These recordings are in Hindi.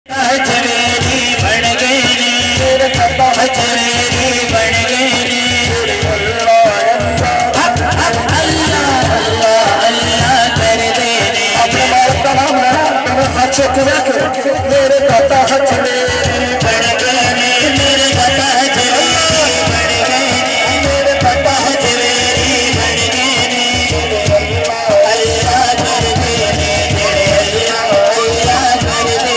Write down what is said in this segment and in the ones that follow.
हजवेरी बन गए ने हजवेरी बन गए ने अल्लाह अल्लाह अल्लाह कर दे ने अपने मालिक का नाम लेना हाथ चुक के मेरे दाता हजवेरी बन गए ने मेरे दाता हजवेरी बन गए ने मेरे दाता हजवेरी बन गए ने अल्लाह कर दे ने अल्लाह कर दे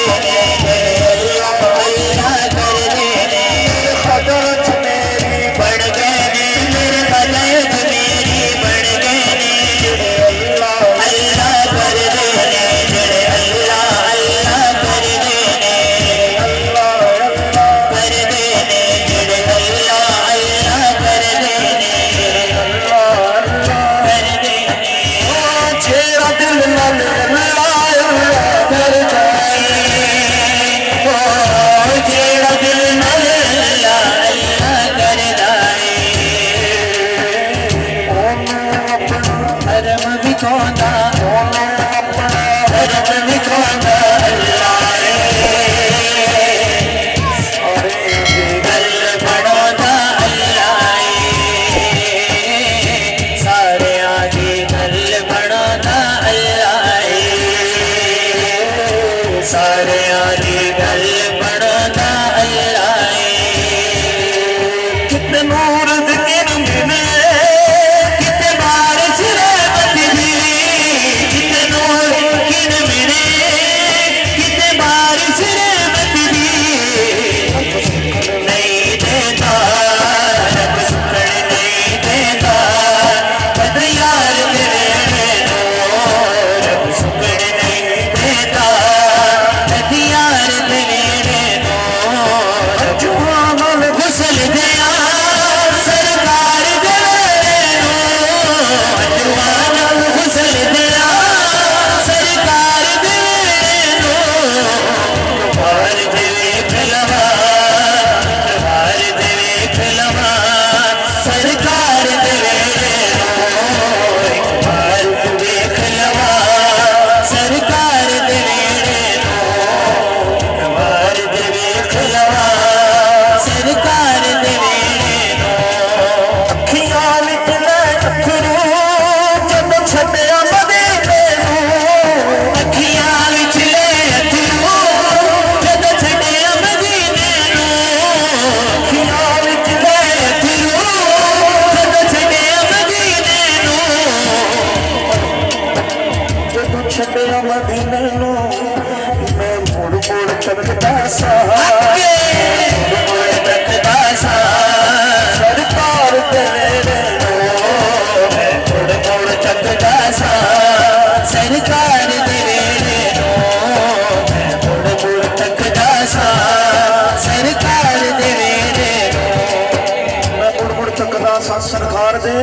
सरकार दे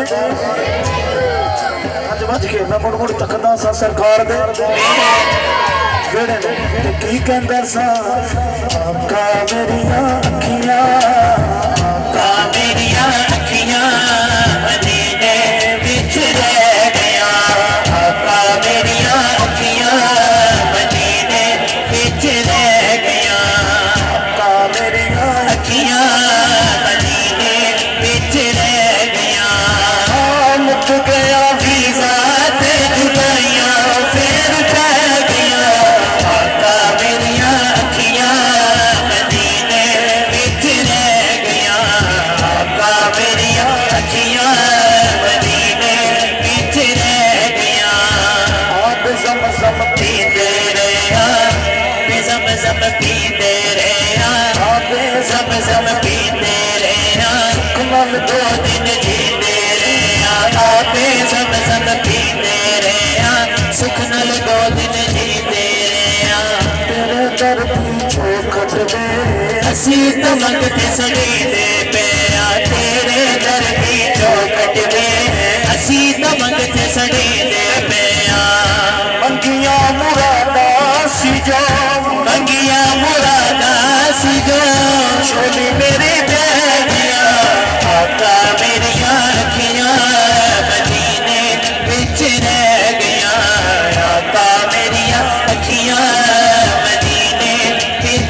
अज बज के मैं मुड़ मुड़ तकदा सा सरकार दे वेड़े ते की कहंदा सा आका मेरियां अखियां मदीने विच रह गया आका मेरियां अखियां मदीने विच रह गया आका मेरियां अखियां मदीने विच रह गया मुक गया वीज़ा ते जुदाइयां फिर पै गया आका मेरियां अखियां मदीने विच रह गया आका मेरियां अखियां मदीने विच रह गया आप ज़म पीते रहा ज़म पीते रहा आप ज़म पीते रहा कमल दो दिन जीते रहा आपे ज़म पीते रहा सुख नल दो दिन जीते रहा तेरे दर की चौखट दे असी तो मंगते सड़ी दे पे तेरे दर की चौखट में असी तो मंगते सड़ी दे पे मंगिया मुरादा सी जो मंगिया मुरादा सी जो छोली मेरी बह गया आका मेरियां अखियां मदीने विच रह गया आका मेरियां अखियां मदीने विच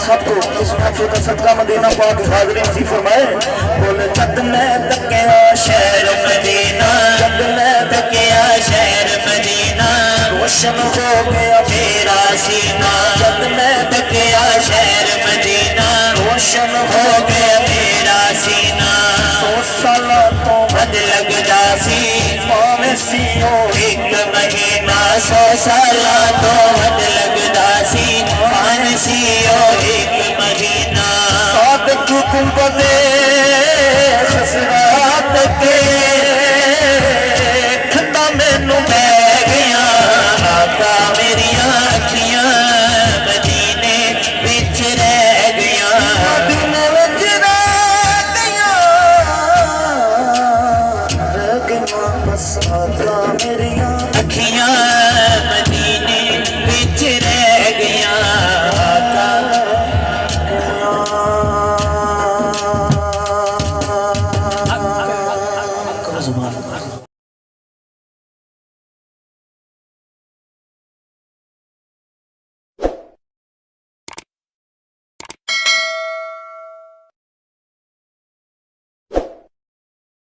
सबको इस महफिल का सदका मदीना पाक हाज़रीन सी फरमाए। बोले जद मैं तकिया शहर मदीना, जद मैं तकिया शहर मदीना, रोशन हो गया मेरा सीना। जद मैं तकिया शहर मदीना, रोशन हो गया मेरा सीना। 100 साल तो बद लगदा सी भावें सीओ एक महीना, 100 साल तो बद लगदा सी, 500 एक महीना। सादक गुंबदे